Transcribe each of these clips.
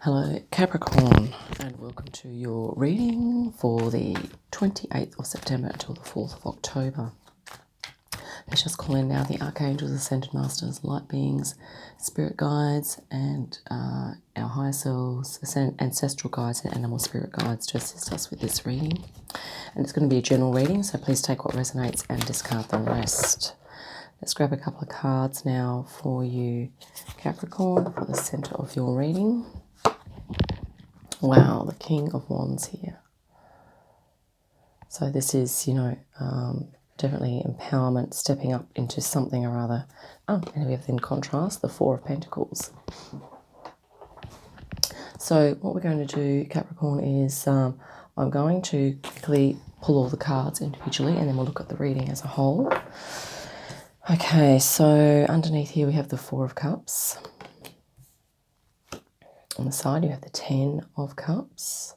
Hello Capricorn, and welcome to your reading for the 28th of September until the 4th of October. Let's just call in now the Archangels, Ascendant Masters, Light Beings, Spirit Guides, and our higher selves, Ancestral Guides and Animal Spirit Guides to assist us with this reading. And it's going to be a general reading, so please take what resonates and discard the rest. Let's grab a couple of cards now for you, Capricorn, for the center of your reading. Wow, the King of Wands here. So this is, definitely empowerment, stepping up into something or other. Oh, and we have in contrast the Four of Pentacles. So what we're going to do, Capricorn, is I'm going to quickly pull all the cards individually and then we'll look at the reading as a whole. Okay, so underneath here we have the Four of Cups. On the side you have the Ten of Cups.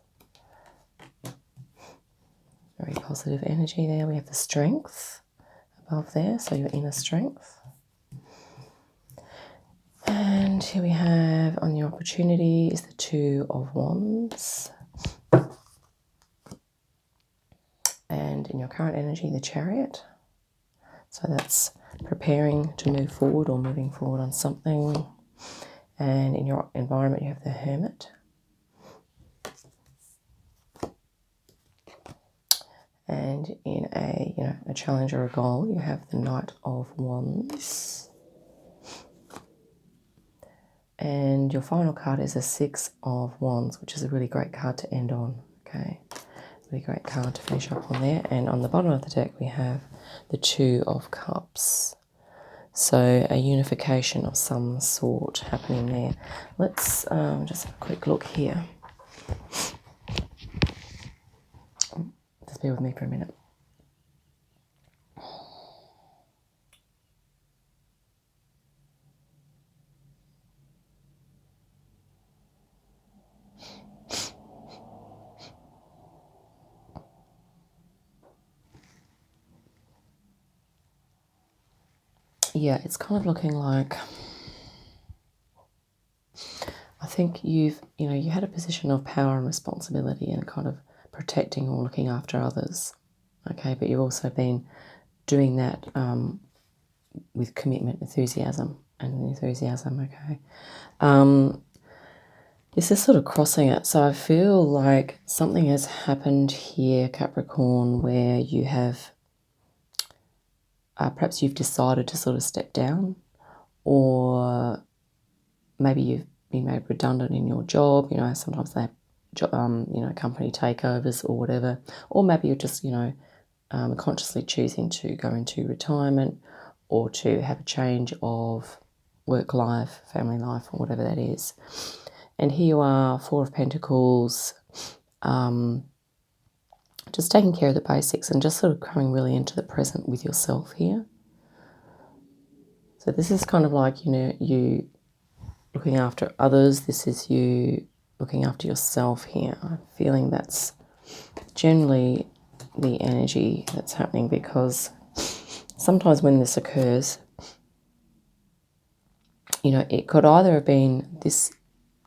Very positive energy there. We have the Strength above there, so your inner strength. And here we have on the opportunity is the Two of Wands. And in your current energy, the Chariot. So that's preparing to move forward or moving forward on something. And in your environment, you have the Hermit. And in a challenge or a goal, you have the Knight of Wands. And your final card is a Six of Wands, which is a really great card to end on. Okay, really great card to finish up on there. And on the bottom of the deck, we have the Two of Cups. So a unification of some sort happening there. Let's just have a quick look here. Just bear with me for a minute. Yeah, it's kind of looking like, I think you had a position of power and responsibility and kind of protecting or looking after others. Okay, but you've also been doing that with commitment, enthusiasm. Okay. This is sort of crossing it. So I feel like something has happened here, Capricorn, where you have perhaps you've decided to sort of step down, or maybe you've been made redundant in your job. Sometimes they have company takeovers or whatever, or maybe you're just consciously choosing to go into retirement or to have a change of work life, family life, or whatever that is. And here you are, Four of Pentacles, just taking care of the basics and just sort of coming really into the present with yourself here. So this is kind of like, you looking after others. This is you looking after yourself here. I'm feeling that's generally the energy that's happening, because sometimes when this occurs, it could either have been, this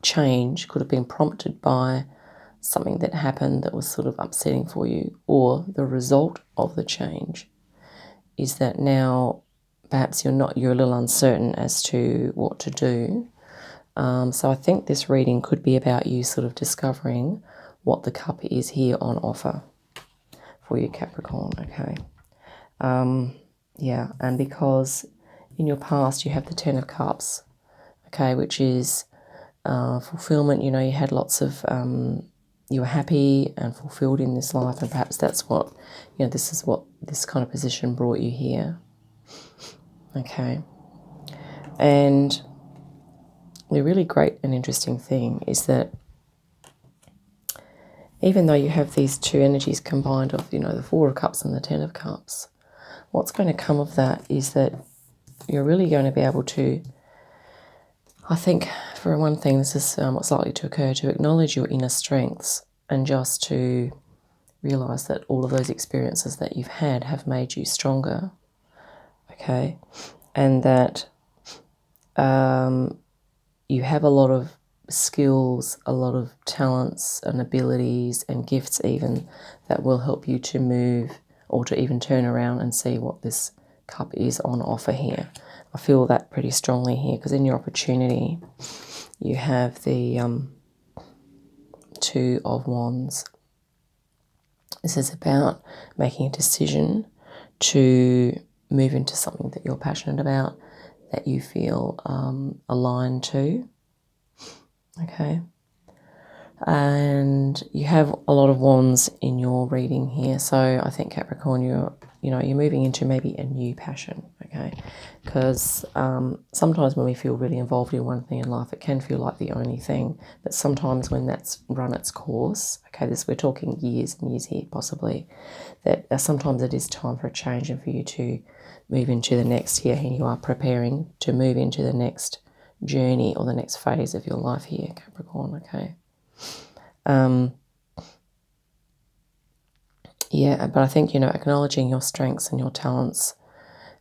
change could have been prompted by something that happened that was sort of upsetting for you, or the result of the change is that now perhaps you're a little uncertain as to what to do. So I think this reading could be about you sort of discovering what the cup is here on offer for you, Capricorn. Okay. Yeah, and because in your past you have the Ten of Cups, okay, which is fulfillment. You had lots of you were happy and fulfilled in this life, and perhaps that's what, this is what this kind of position brought you here. Okay. And the really great and interesting thing is that even though you have these two energies combined of, the Four of Cups and the Ten of Cups, what's going to come of that is that you're really going to be able to, I think, for one thing, this is what's likely to occur, to acknowledge your inner strengths and just to realize that all of those experiences that you've had have made you stronger, okay? And that you have a lot of skills, a lot of talents and abilities and gifts even that will help you to move or to even turn around and see what this cup is on offer here. I feel that pretty strongly here, because in your opportunity you have the Two of Wands. This is about making a decision to move into something that you're passionate about, that you feel aligned to. Okay. And you have a lot of wands in your reading here. So I think Capricorn, you're moving into maybe a new passion, okay? Because sometimes when we feel really involved in one thing in life, it can feel like the only thing. But sometimes when that's run its course, okay, we're talking years and years here possibly, that sometimes it is time for a change and for you to move into the next here. Here you are preparing to move into the next journey or the next phase of your life here, Capricorn, okay? Yeah, but I think, acknowledging your strengths and your talents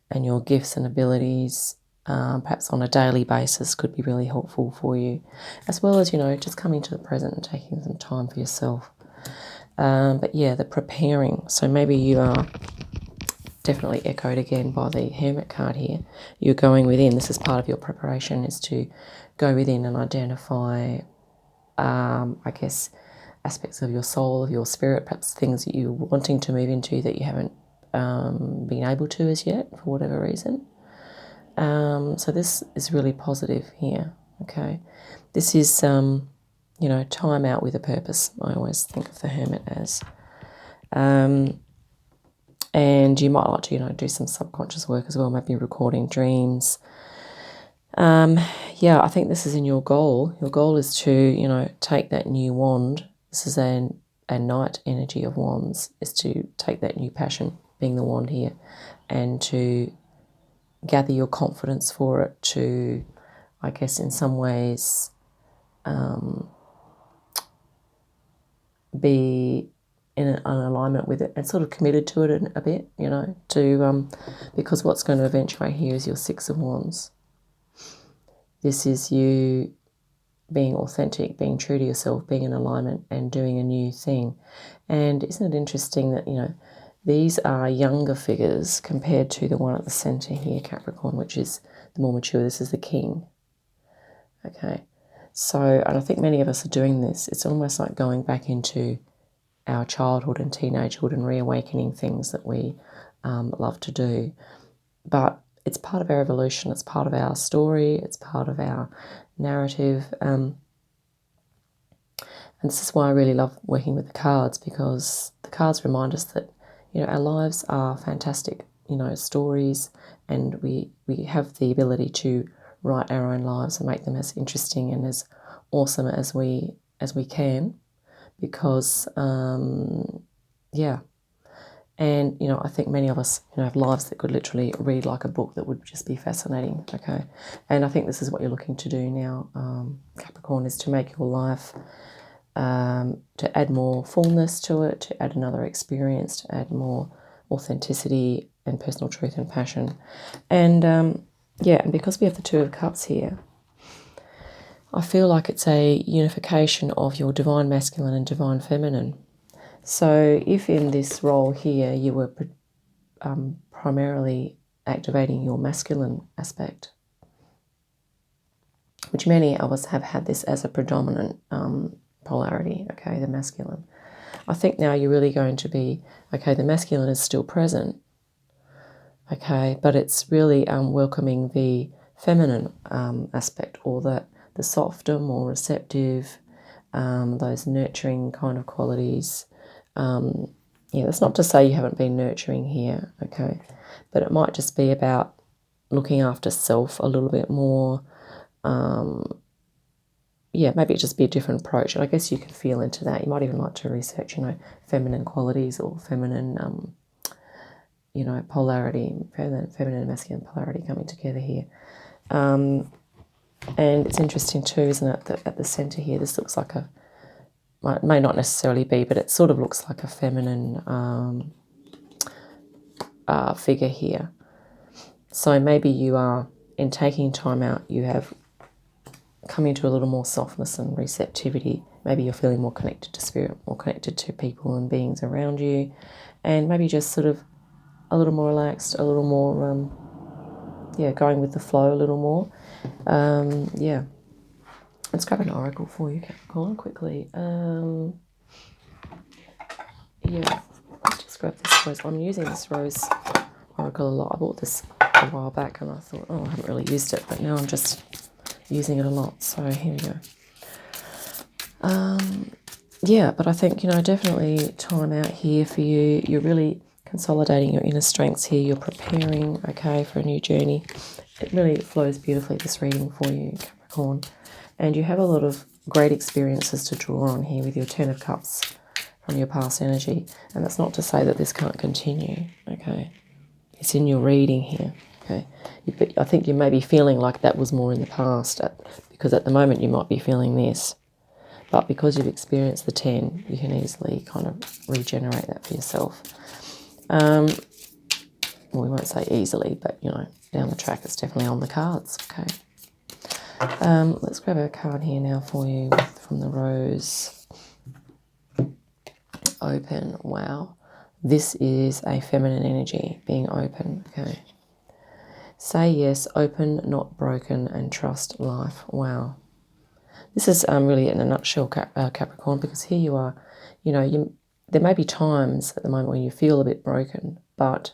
and your gifts and abilities, perhaps on a daily basis, could be really helpful for you, as well as, just coming to the present and taking some time for yourself. But yeah, the preparing. So maybe you are definitely echoed again by the Hermit card here. You're going within. This is part of your preparation, is to go within and identify, I guess, aspects of your soul, of your spirit, perhaps things that you're wanting to move into that you haven't been able to as yet for whatever reason. So this is really positive here, okay? This is, time out with a purpose. I always think of the Hermit as. And you might like to, do some subconscious work as well, maybe recording dreams. Yeah, I think this is in your goal. Your goal is to, take that new wand. This is a Knight energy of wands, is to take that new passion, being the wand here, and to gather your confidence for it, to, I guess, in some ways, be in an alignment with it and sort of committed to it a bit, because what's going to eventuate here is your Six of Wands. This is you being authentic, being true to yourself, being in alignment and doing a new thing. And isn't it interesting that, these are younger figures compared to the one at the center here, Capricorn, which is the more mature. This is the King. Okay. So, and I think many of us are doing this. It's almost like going back into our childhood and teenagehood and reawakening things that we love to do. But it's part of our evolution. It's part of our story. It's part of our narrative. And this is why I really love working with the cards, because the cards remind us that, our lives are fantastic, stories, and we have the ability to write our own lives and make them as interesting and as awesome as we can, because, yeah. And, I think many of us, have lives that could literally read like a book that would just be fascinating, okay? And I think this is what you're looking to do now, Capricorn, is to make your life, to add more fullness to it, to add another experience, to add more authenticity and personal truth and passion. And, and because we have the Two of Cups here, I feel like it's a unification of your divine masculine and divine feminine. So if in this role here you were primarily activating your masculine aspect, which many of us have had this as a predominant polarity, okay, the masculine. I think now you're really going to be, okay, the masculine is still present, okay, but it's really welcoming the feminine aspect, or the softer, more receptive, those nurturing kind of qualities. That's not to say you haven't been nurturing here, okay, but it might just be about looking after self a little bit more. Maybe it just be a different approach. And I guess you can feel into that. You might even like to research, feminine qualities or feminine, polarity, feminine and masculine polarity coming together here. And it's interesting too, isn't it, that at the center here, this looks like it may not necessarily be, but it sort of looks like a feminine figure here. So maybe you are, in taking time out, you have come into a little more softness and receptivity. Maybe you're feeling more connected to spirit, more connected to people and beings around you, and maybe just sort of a little more relaxed, a little more, going with the flow a little more. Let's grab an oracle for you, Capricorn, quickly. Let's just grab this rose. I'm using this rose oracle a lot. I bought this a while back and I thought, I haven't really used it, but now I'm just using it a lot. So here we go. But I think, definitely time out here for you. You're really consolidating your inner strengths here. You're preparing, okay, for a new journey. It really flows beautifully, this reading for you, Capricorn. And you have a lot of great experiences to draw on here with your Ten of Cups from your past energy. And that's not to say that this can't continue, okay? It's in your reading here, okay? I think you may be feeling like that was more in the past because at the moment you might be feeling this. But because you've experienced the 10, you can easily kind of regenerate that for yourself. Well, we won't say easily, but, down the track it's definitely on the cards, okay? Let's grab a card here now for you from the Rose. Open, wow. This is a feminine energy, being open, okay? Say yes, open, not broken, and trust life. Wow. This is really in a nutshell, Capricorn, because here you are, there may be times at the moment when you feel a bit broken, but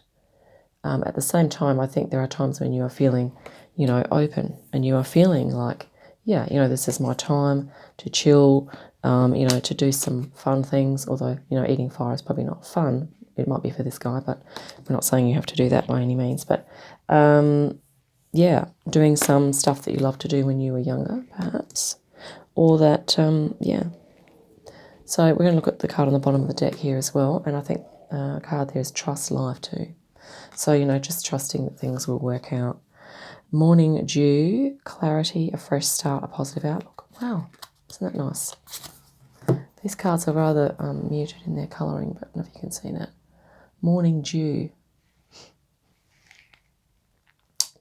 at the same time, I think there are times when you are feeling, open, and you are feeling like, this is my time to chill, to do some fun things, although, eating fire is probably not fun. It might be for this guy, but we're not saying you have to do that by any means. But, doing some stuff that you loved to do when you were younger, perhaps. Or that, So we're going to look at the card on the bottom of the deck here as well. And I think a card there is trust life too. So, just trusting that things will work out. Morning dew, clarity, a fresh start, a positive outlook. Wow, isn't that nice? These cards are rather muted in their colouring, but I don't know if you can see that. Morning dew.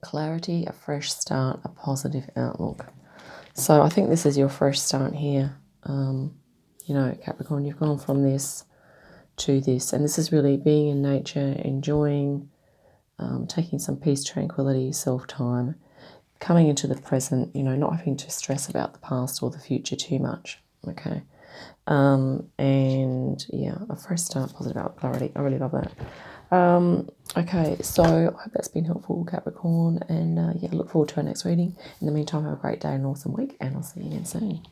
Clarity, a fresh start, a positive outlook. So I think this is your fresh start here. Capricorn, you've gone from this to this. And this is really being in nature, enjoying, taking some peace, tranquility, self-time, coming into the present, not having to stress about the past or the future too much, okay? A fresh start, positive outlook, clarity. I really love that. Okay, so I hope that's been helpful, Capricorn, and look forward to our next reading. In the meantime, have a great day and an awesome week, and I'll see you again soon.